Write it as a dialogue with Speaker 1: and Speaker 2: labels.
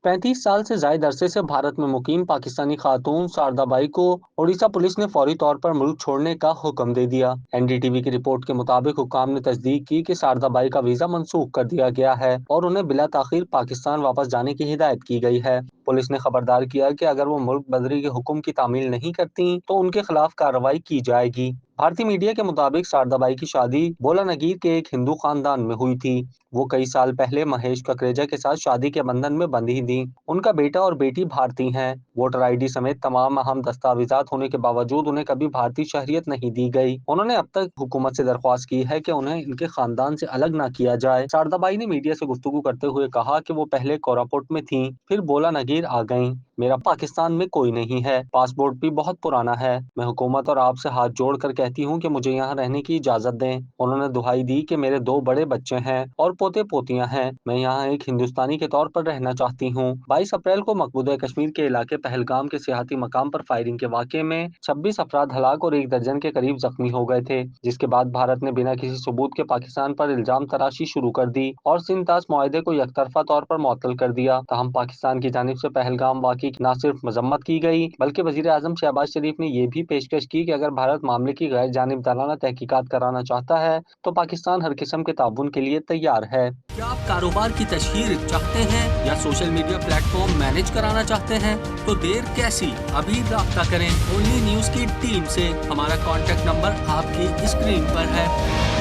Speaker 1: 35 साल से जायद अरसे से भारत में मुकीम पाकिस्तानी खातून शारदाबाई को उड़ीसा पुलिस ने फौरी तौर पर मुल्क छोड़ने का हुक्म दे दिया। एनडीटीवी की रिपोर्ट के मुताबिक हुक्काम ने तस्दीक की कि शारदाबाई का वीजा मंसूख कर दिया गया है और उन्हें बिला ताखीर पाकिस्तान वापस जाने की हिदायत की गई है। पुलिस ने खबरदार किया कि अगर वो मुल्क बदरी के हुक्म की तामील नहीं करती तो उनके खिलाफ कार्रवाई की जाएगी। भारतीय मीडिया के मुताबिक शारदाबाई की शादी बोला नगीर के एक हिंदू खानदान में हुई थी। वो कई साल पहले महेश ककरेजा के साथ शादी के बंधन में बंधी थी। उनका बेटा और बेटी भारतीय हैं। वोटर आईडी समेत तमाम अहम दस्तावेजात होने के बावजूद उन्हें कभी भारतीय शहरियत नहीं दी गई। उन्होंने अब तक हुकूमत से दरख्वास्त की है कि उन्हें इनके खानदान से अलग न किया जाए। शारदाबाई ने मीडिया से गुफ्तगू करते हुए कहा कि वो पहले कोरापुट में थीं, फिर बोला नगीर आ गईं। मेरा पाकिस्तान में कोई नहीं है, पासपोर्ट भी बहुत पुराना है। मैं हुकूमत और आपसे हाथ जोड़कर कहती हूँ कि मुझे यहाँ रहने की इजाजत दें। उन्होंने दुहाई दी कि मेरे 2 बड़े बच्चे हैं और पोते पोतियां हैं, मैं यहाँ एक हिंदुस्तानी के तौर पर रहना चाहती हूँ। 22 अप्रैल को मकबूजा कश्मीर के इलाके पहलगाम के सियाहती मकाम पर फायरिंग के वाक़े में 26 अफराद हलाक और 1 दर्जन के करीब जख्मी हो गए थे, जिसके बाद भारत ने बिना किसी सबूत के पाकिस्तान पर इल्जाम तराशी शुरू कर दी और सिंध-तास मुआहदे को यकतरफा तौर पर मुअत्तल कर दिया। ताहम पाकिस्तान की जानिब से पहलगाम वाक़े की न सिर्फ मजम्मत की गई बल्कि वज़ीर आज़म शहबाज शरीफ ने यह भी पेशकश की कि अगर भारत मामले की गैर जानिबदाराना तहकीकात कराना चाहता है तो पाकिस्तान हर किस्म के ताउन के लिए तैयार है। क्या आप कारोबार की तशहीर चाहते हैं या सोशल मीडिया प्लेटफॉर्म मैनेज कराना चाहते हैं तो देर कैसी, अभी राब्ता करें ओनली न्यूज़ की टीम से। हमारा कॉन्टैक्ट नंबर आपकी स्क्रीन पर है।